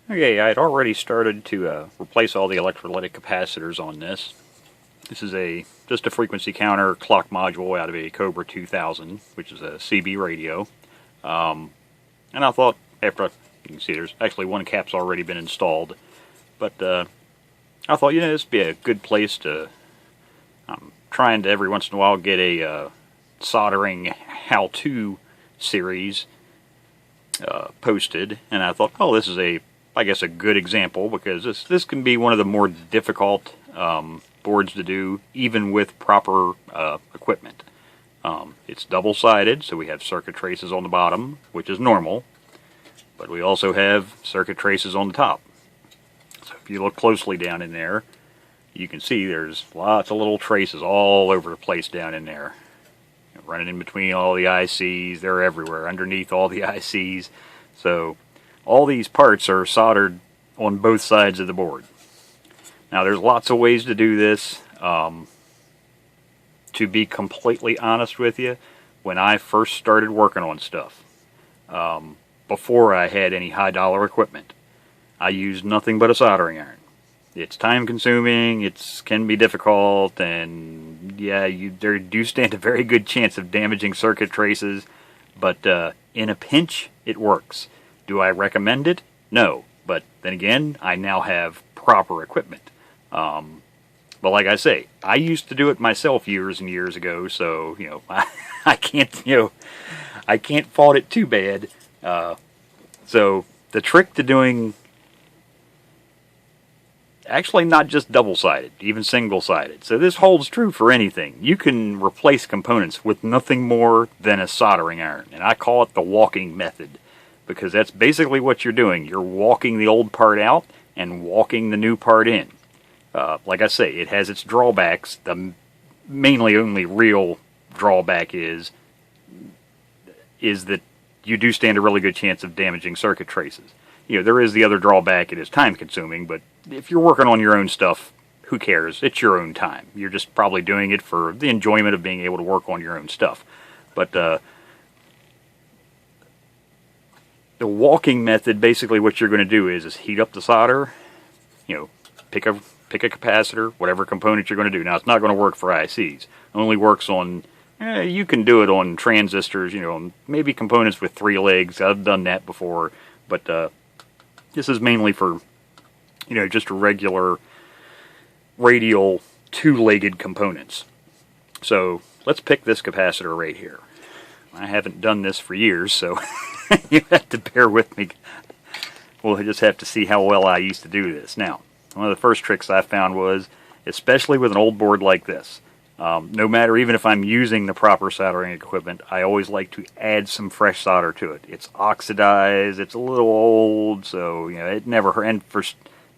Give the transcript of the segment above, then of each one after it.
Okay, I had already started to replace all the electrolytic capacitors on this. This is just a frequency counter clock module out of a Cobra 2000, which is a CB radio. And I thought, you can see there's actually one cap's already been installed, but I thought, this would be a good place to, I'm trying to every once in a while get a soldering how-to series posted, and I thought, oh, this is I guess a good example, because this can be one of the more difficult boards to do, even with proper equipment. It's double-sided, so we have circuit traces on the bottom, which is normal, but we also have circuit traces on the top. So if you look closely down in there, you can see there's lots of little traces all over the place down in there. Running in between all the ICs, they're everywhere, underneath all the ICs. So all these parts are soldered on both sides of the board. Now there's lots of ways to do this. To be completely honest with you, when I first started working on stuff, before I had any high dollar equipment, I used nothing but a soldering iron. It's time consuming, it can be difficult, and yeah, there do stand a very good chance of damaging circuit traces, but in a pinch, it works. Do I recommend it? No, but then again, I now have proper equipment. But like I say, I used to do it myself years and years ago, so I can't I can't fault it too bad. So the trick to doing, actually not just double-sided, even single-sided. So this holds true for anything. You can replace components with nothing more than a soldering iron, and I call it the walking method, because that's basically what you're doing. You're walking the old part out and walking the new part in. Like I say, it has its drawbacks. The mainly only real drawback is that you do stand a really good chance of damaging circuit traces. There is the other drawback. It is time consuming, but if you're working on your own stuff, who cares? It's your own time. You're just probably doing it for the enjoyment of being able to work on your own stuff. But the walking method, basically what you're going to do is heat up the solder, pick a capacitor, whatever component you're going to do. Now, it's not going to work for ICs. It only works on, you can do it on transistors, maybe components with 3 legs. I've done that before, but this is mainly for, just regular radial 2-legged components. So let's pick this capacitor right here. I haven't done this for years, so you have to bear with me. We'll just have to see how well I used to do this. Now, one of the first tricks I found was, especially with an old board like this, no matter, even if I'm using the proper soldering equipment, I always like to add some fresh solder to it. It's oxidized, it's a little old, so it never hurt. And for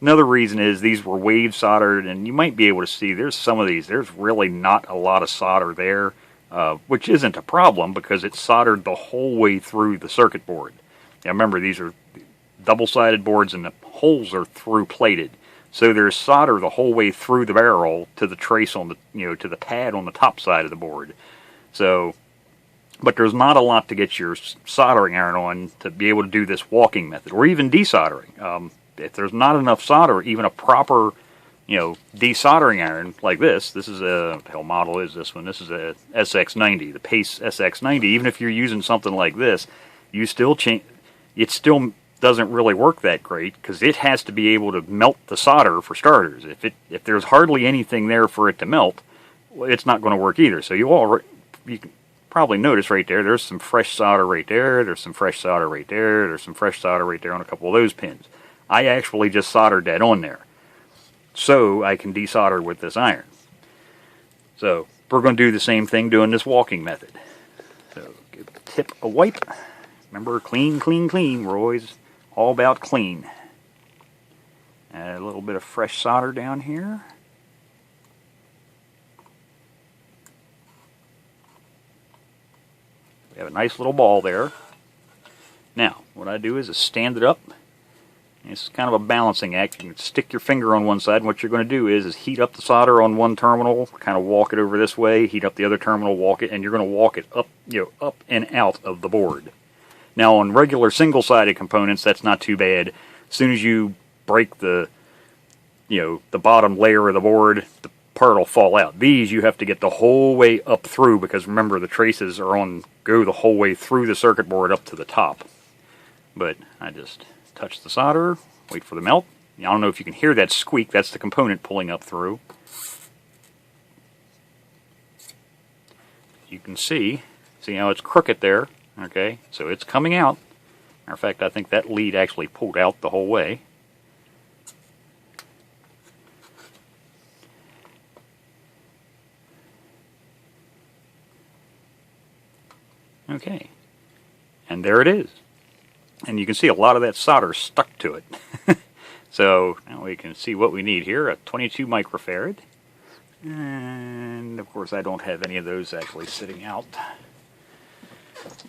another reason is these were wave soldered, and you might be able to see there's some of these, there's really not a lot of solder there, which isn't a problem because it's soldered the whole way through the circuit board. Now remember, these are double-sided boards and the holes are through plated. So there's solder the whole way through the barrel to the trace on the, to the pad on the top side of the board. So, but there's not a lot to get your soldering iron on to be able to do this walking method, or even desoldering. If there's not enough solder, even a proper, desoldering iron like this is a, what the hell model is this one? This is a SX90, the Pace SX90. Even if you're using something like this, you still it still doesn't really work that great, because it has to be able to melt the solder for starters. If there's hardly anything there for it to melt, well, it's not going to work either. So you can probably notice right there, there's some fresh solder right there, there's some fresh solder right there, there's some fresh solder right there on a couple of those pins. I actually just soldered that on there, so I can desolder with this iron. So we're going to do the same thing doing this walking method. So give the tip a wipe. Remember, clean, clean, clean. We're always all about clean. Add a little bit of fresh solder down here. We have a nice little ball there. Now, what I do is stand it up. It's kind of a balancing act. You can stick your finger on one side, and what you're going to do is heat up the solder on one terminal, kind of walk it over this way, heat up the other terminal, walk it, and you're going to walk it up, up and out of the board. Now, on regular single-sided components, that's not too bad. as soon as you break the bottom layer of the board, the part will fall out. These you have to get the whole way up through, because remember the traces go the whole way through the circuit board up to the top. But I just touch the solder, wait for the melt. I don't know if you can hear that squeak. That's the component pulling up through. You can see how it's crooked there. Okay, so it's coming out. Matter of fact, I think that lead actually pulled out the whole way. Okay, and there it is. And you can see a lot of that solder stuck to it. So now we can see what we need here, a 22 microfarad. And of course I don't have any of those actually sitting out.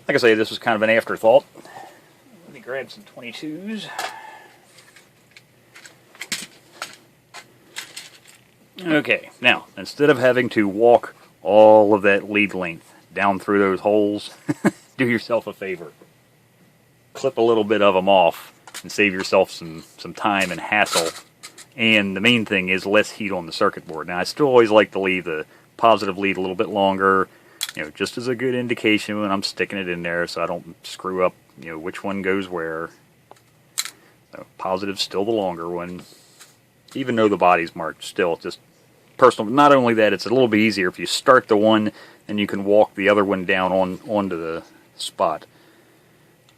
Like I say, this was kind of an afterthought. Let me grab some 22s. Okay, now instead of having to walk all of that lead length down through those holes, do yourself a favor. Clip a little bit of them off and save yourself some time and hassle. And the main thing is less heat on the circuit board. Now I still always like to leave the positive lead a little bit longer, just as a good indication when I'm sticking it in there, so I don't screw up, which one goes where. So positive's still the longer one, even though the body's marked. Still, just personal. Not only that, it's a little bit easier if you start the one and you can walk the other one down onto the spot.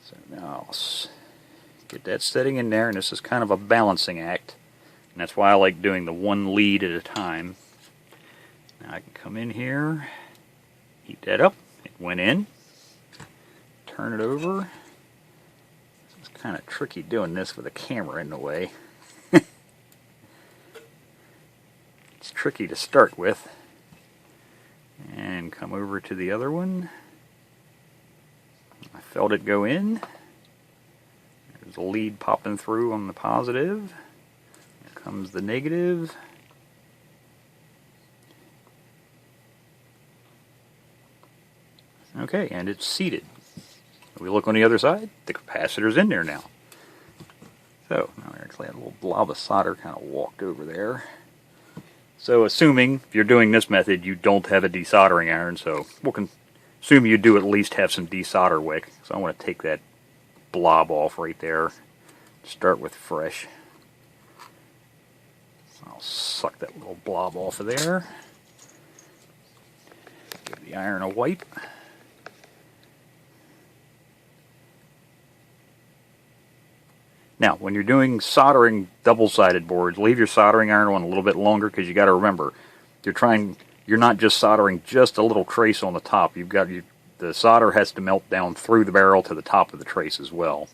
So now let's get that setting in there, and this is kind of a balancing act, and that's why I like doing the one lead at a time. Now I can come in here, heat that up. It went in. Turn it over. It's kind of tricky doing this with a camera in the way. It's tricky to start with. And come over to the other one. I felt it go in. There's a lead popping through on the positive. Here comes the negative. Okay, and it's seated. We look on the other side, the capacitor's in there now. So, now I actually had a little blob of solder kind of walked over there. So, assuming, if you're doing this method, you don't have a desoldering iron, so we can assume you do at least have some desolder wick. So I want to take that blob off right there. Start with fresh. So I'll suck that little blob off of there. Give the iron a wipe. Now, when you're doing soldering double-sided boards, leave your soldering iron on a little bit longer, because you got to remember, you're not just soldering just a little trace on the top. The solder has to melt down through the barrel to the top of the trace as well.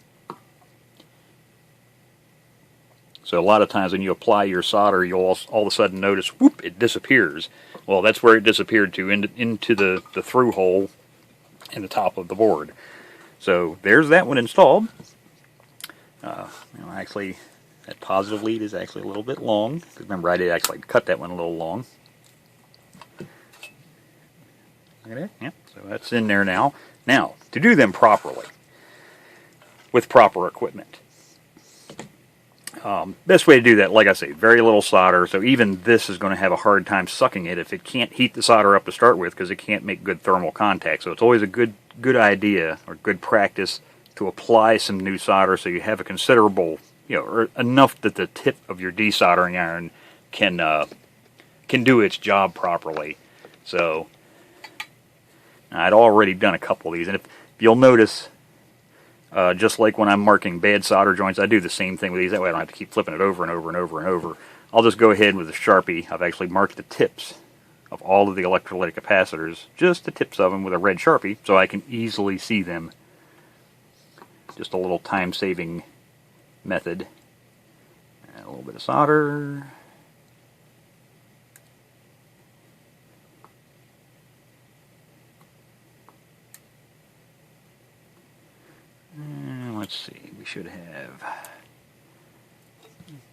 So a lot of times when you apply your solder, you'll all of a sudden notice, whoop, it disappears. Well, that's where it disappeared to, into the through hole in the top of the board. So there's that one installed. Actually, that positive lead is actually a little bit long. Remember, I did actually cut that one a little long. Look at that. Yep. So that's in there now. Now, to do them properly, with proper equipment. Best way to do that, like I say, very little solder. So even this is going to have a hard time sucking it if it can't heat the solder up to start with, because it can't make good thermal contact. So it's always a good idea or good practice to apply some new solder so you have a considerable, or enough that the tip of your desoldering iron can do its job properly. So I'd already done a couple of these, and if you'll notice, just like when I'm marking bad solder joints, I do the same thing with these. That way I don't have to keep flipping it over and over and over and over. I'll just go ahead with a Sharpie. I've actually marked the tips of all of the electrolytic capacitors, just the tips of them, with a red Sharpie, so I can easily see them. Just a little time-saving method. And a little bit of solder. And let's see, we should have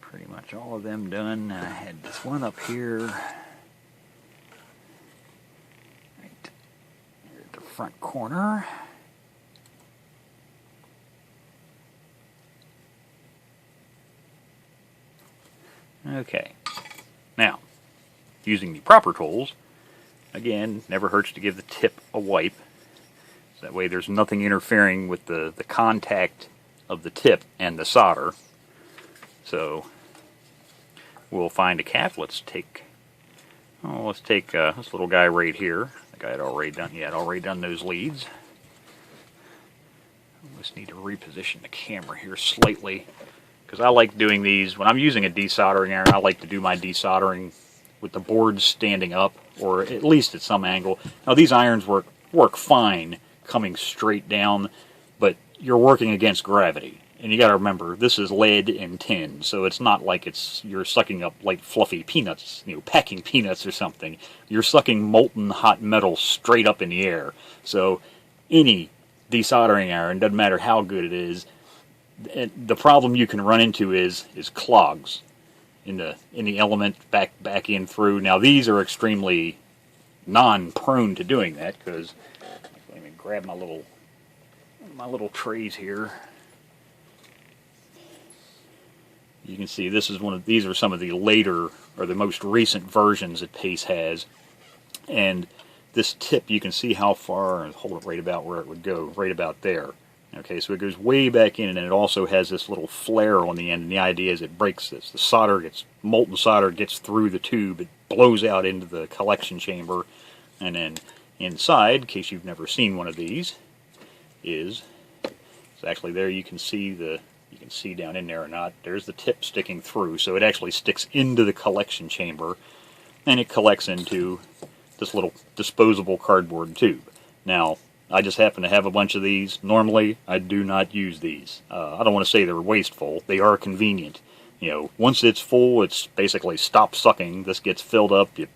pretty much all of them done. I had this one up here. Right here at the front corner. Okay. Now, using the proper tools, again, never hurts to give the tip a wipe. So that way there's nothing interfering with the contact of the tip and the solder. So we'll find a cap. Let's take this little guy right here. The guy had already done those leads. I just need to reposition the camera here slightly, because I like doing these when I'm using a desoldering iron. I like to do my desoldering with the board standing up, or at least at some angle. Now these irons work fine coming straight down, but you're working against gravity. And you got to remember, this is lead and tin, so it's not like you're sucking up light fluffy peanuts, packing peanuts or something. You're sucking molten hot metal straight up in the air. So any desoldering iron, doesn't matter how good it is, the problem you can run into is clogs in the element back in through. Now these are extremely non-prone to doing that, because let me grab my little trays here. You can see this is these are some of the later, or the most recent versions that Pace has. And this tip, you can see how far, hold it right about where it would go, right about there. Okay, so it goes way back in, and then it also has this little flare on the end, and the idea is it breaks this. The molten solder gets through the tube, it blows out into the collection chamber, and then inside, in case you've never seen one of these, it's actually there. You can see down in there or not, there's the tip sticking through, so it actually sticks into the collection chamber, and it collects into this little disposable cardboard tube. Now, I just happen to have a bunch of these. Normally, I do not use these. I don't want to say they're wasteful. They are convenient. Once it's full, it's basically stopped sucking. This gets filled up. You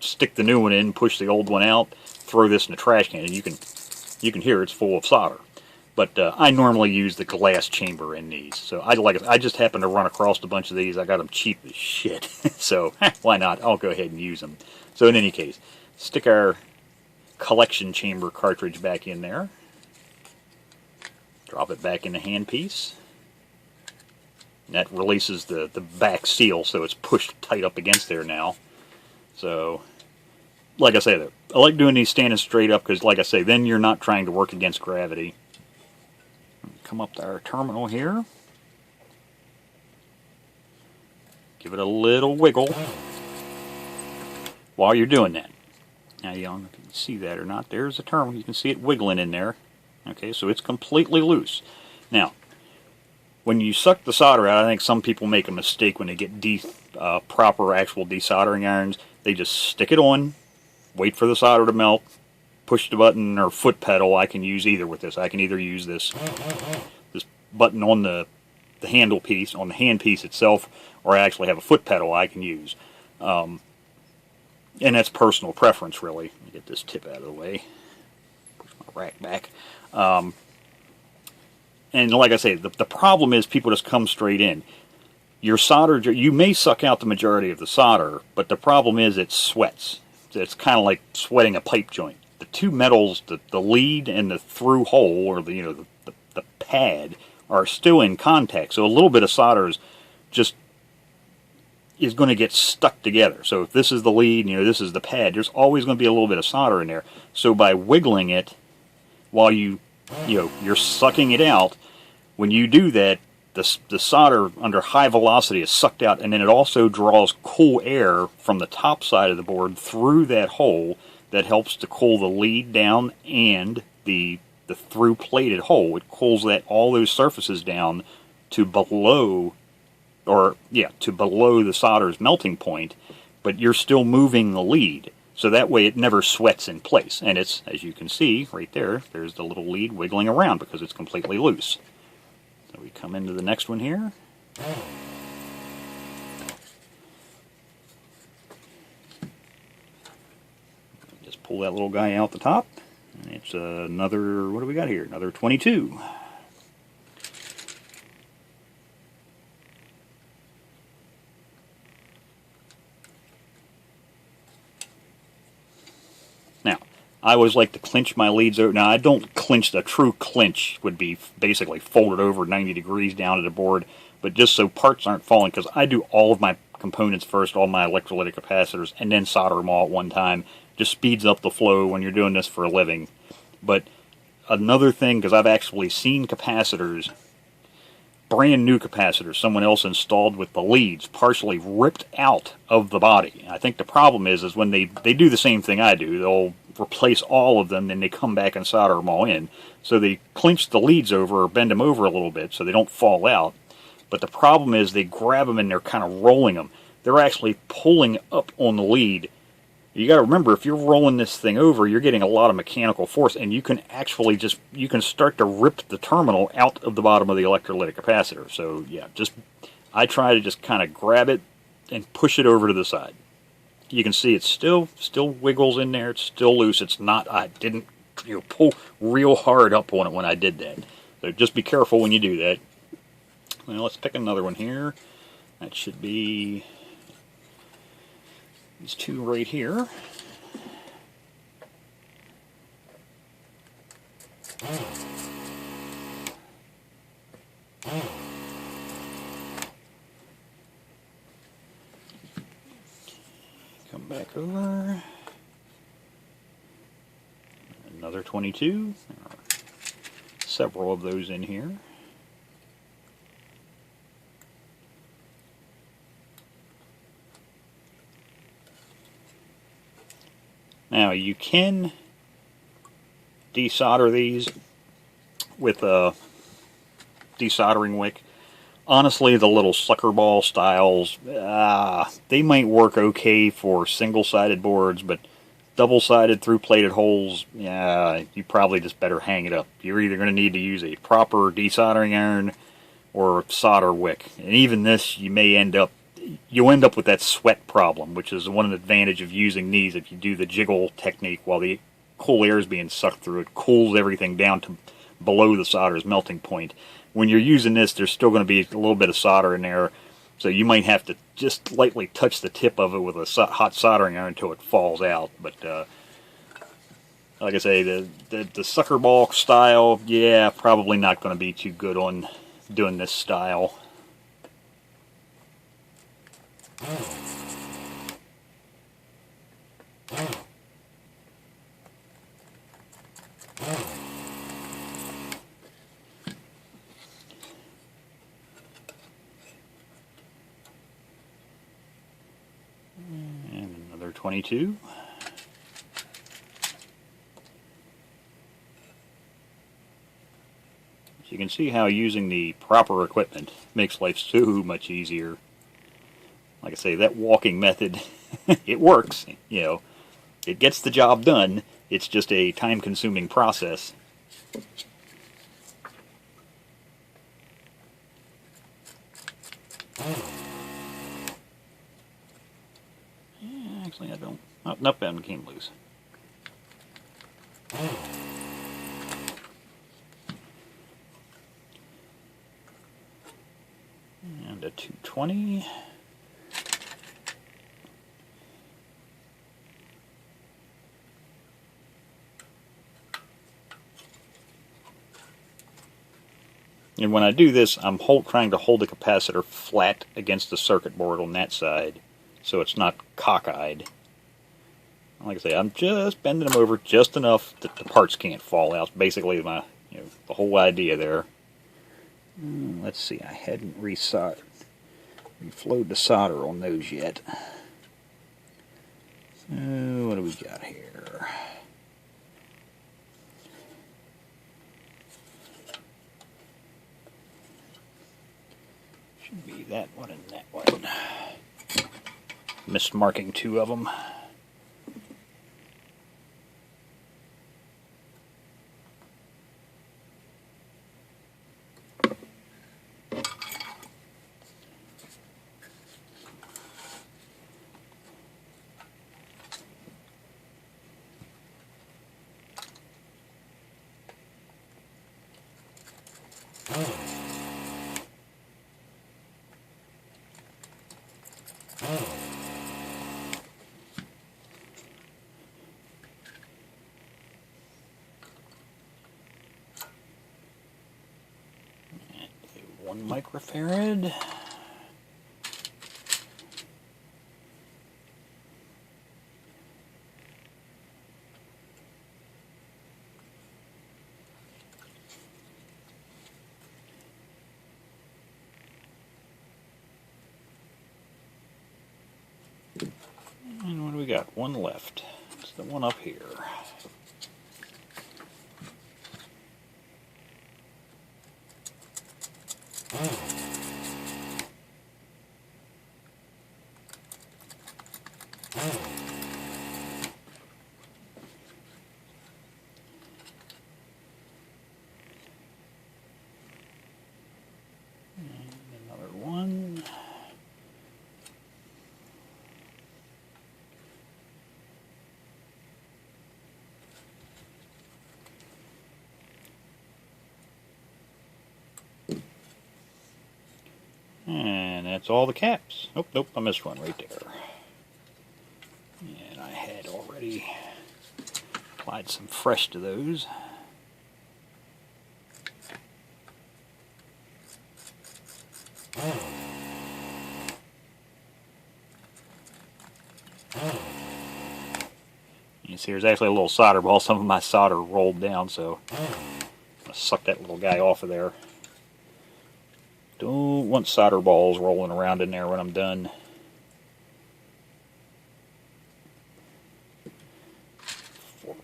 stick the new one in, push the old one out, throw this in the trash can, and you can hear it's full of solder. But I normally use the glass chamber in these. So I just happen to run across a bunch of these. I got them cheap as shit. So why not? I'll go ahead and use them. So in any case, stick our collection chamber cartridge back in there. Drop it back in the handpiece. And that releases the back seal, so it's pushed tight up against there now. So, like I say, I like doing these standing straight up because, like I say, then you're not trying to work against gravity. Come up to our terminal here. Give it a little wiggle while you're doing that. Now, you don't know if you can see that or not. There's the terminal. You can see it wiggling in there. Okay, so it's completely loose. Now, when you suck the solder out, I think some people make a mistake when they get proper actual desoldering irons. They just stick it on, wait for the solder to melt, push the button or foot pedal. I can use either with this. I can either use this button on the handle piece, on the hand piece itself, or I actually have a foot pedal I can use. And that's personal preference, really. Let me get this tip out of the way. Push my rack back. And like I say, the problem is people just come straight in. Your solder, you may suck out the majority of the solder, but the problem is it sweats. It's kind of like sweating a pipe joint. The two metals, the lead and the through hole, or the pad, are still in contact. So a little bit of solder is going to get stuck together. So if this is the lead, this is the pad, there's always going to be a little bit of solder in there. So by wiggling it while you're sucking it out, when you do that, the solder under high velocity is sucked out, and then it also draws cool air from the top side of the board through that hole that helps to cool the lead down and the through plated hole. It cools all those surfaces down to below the solder's melting point, but you're still moving the lead. So that way it never sweats in place. And it's, as you can see, right there's the little lead wiggling around because it's completely loose. So we come into the next one here. Just pull that little guy out the top. And it's another, what do we got here? Another 22. Now, I always like to clinch my leads over. Now, I don't clinch. The true clinch would be basically folded over 90 degrees down to the board, but just so parts aren't falling, because I do all of my components first, all my electrolytic capacitors, and then solder them all at one time. Just speeds up the flow when you're doing this for a living. But another thing, because I've actually seen capacitors, brand new capacitors, someone else installed with the leads, partially ripped out of the body. I think the problem is when they do the same thing I do. They'll replace all of them, then they come back and solder them all in. So they clinch the leads over or bend them over a little bit so they don't fall out. But the problem is they grab them and they're kind of rolling them. They're actually pulling up on the lead. You got to remember, if you're rolling this thing over, you're getting a lot of mechanical force, and you can actually you can start to rip the terminal out of the bottom of the electrolytic capacitor. So yeah, I try to just kind of grab it and push it over to the side. You can see it's still wiggles in there. It's still loose. It's not. I didn't pull real hard up on it when I did that. So just be careful when you do that. Well, let's pick another one here. That should be these two right here. Come back over. Another 22. There are several of those in here. Now you can desolder these with a desoldering wick. Honestly, the little sucker ball styles, they might work okay for single-sided boards, but double-sided through-plated holes, yeah, you probably just better hang it up. You're either going to need to use a proper desoldering iron or solder wick. And even this, you'll end up with that sweat problem, which is one advantage of using these. If you do the jiggle technique while the cool air is being sucked through, it cools everything down to below the solder's melting point. When you're using this, there's still going to be a little bit of solder in there, so you might have to just lightly touch the tip of it with a hot soldering iron until it falls out. But like I say, the sucker ball style, yeah, probably not going to be too good on doing this style. And another 22. So you can see how using the proper equipment makes life so much easier. Like I say, that walking method, it works. It gets the job done. It's just a time-consuming process. Yeah, actually, I don't. Oh, nope, that one came loose. And a 220. And when I do this, I'm trying to hold the capacitor flat against the circuit board on that side, so it's not cockeyed. Like I say, I'm just bending them over just enough that the parts can't fall out. Basically, the whole idea there. Let's see, I hadn't reflowed the solder on those yet. So what do we got here? Should be that one and that one. Mismarking two of them. One microfarad. we got? One left. It's the one up here. And that's all the caps. Oh, nope, I missed one right there. And I had already applied some fresh to those. You see there's actually a little solder ball. Some of my solder rolled down, so I'm going to suck that little guy off of there. Don't want solder balls rolling around in there when I'm done.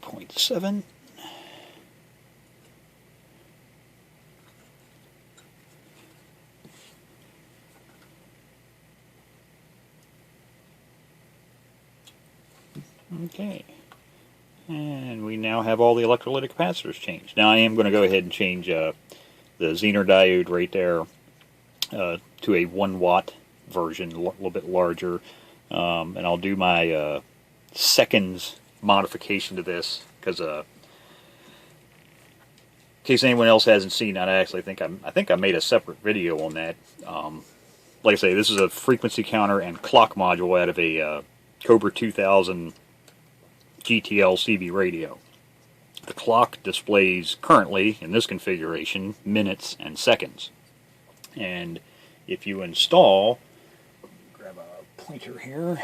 .7. Okay. And we now have all the electrolytic capacitors changed. Now I am going to go ahead and change the Zener diode right there to a 1 watt version, a little bit larger. And I'll do my seconds modification to this, because in case anyone else hasn't seen that, I think I made a separate video on that. Like I say, this is a frequency counter and clock module out of a Cobra 2000 GTL CB radio. The clock displays currently, in this configuration, minutes and seconds. And if you install, grab a pointer here.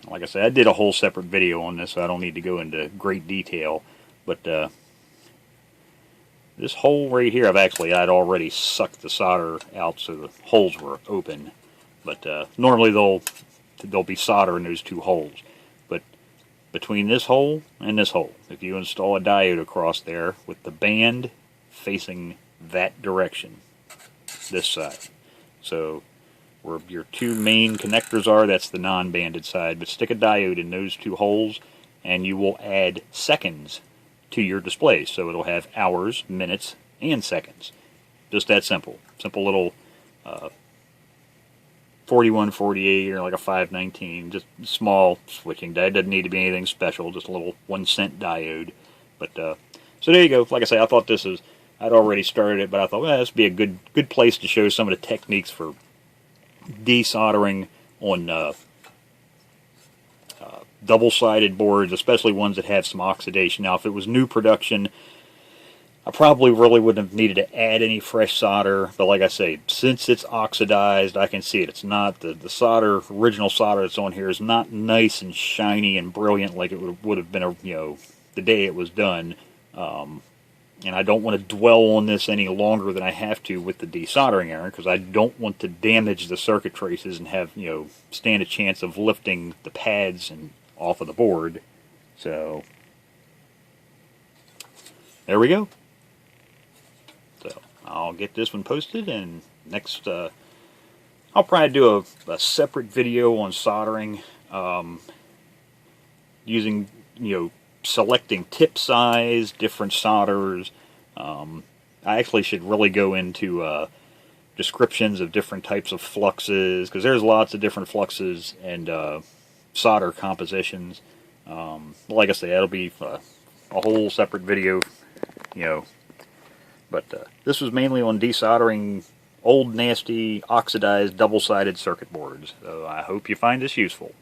Like I said, I did a whole separate video on this, so I don't need to go into great detail. But this hole right here, I'd already sucked the solder out, so the holes were open. But normally there'll be solder in those two holes. But between this hole and this hole, if you install a diode across there with the band facing that direction, this side, so where your two main connectors are, that's the non-banded side, but stick a diode in those two holes and you will add seconds to your display, so it'll have hours, minutes, and seconds. Just that simple. Simple little 4148 or like a 519, just small switching diode. Doesn't need to be anything special, just a little 1 cent diode. But so there you go. Like I say, I thought I'd already started it, but I thought, well, this would be a good place to show some of the techniques for desoldering on double-sided boards, especially ones that have some oxidation. Now, if it was new production, I probably really wouldn't have needed to add any fresh solder, but like I say, since it's oxidized, I can see it. It's not, the solder, original solder that's on here is not nice and shiny and brilliant like it would have been, the day it was done. And I don't want to dwell on this any longer than I have to with the desoldering iron, because I don't want to damage the circuit traces and have, stand a chance of lifting the pads and off of the board. So, there we go. So, I'll get this one posted, and next, I'll probably do a separate video on soldering, using, selecting tip size, different solders. I actually should really go into descriptions of different types of fluxes, because there's lots of different fluxes and solder compositions. Like I say, that'll be a whole separate video, But this was mainly on desoldering old, nasty, oxidized, double-sided circuit boards. So I hope you find this useful.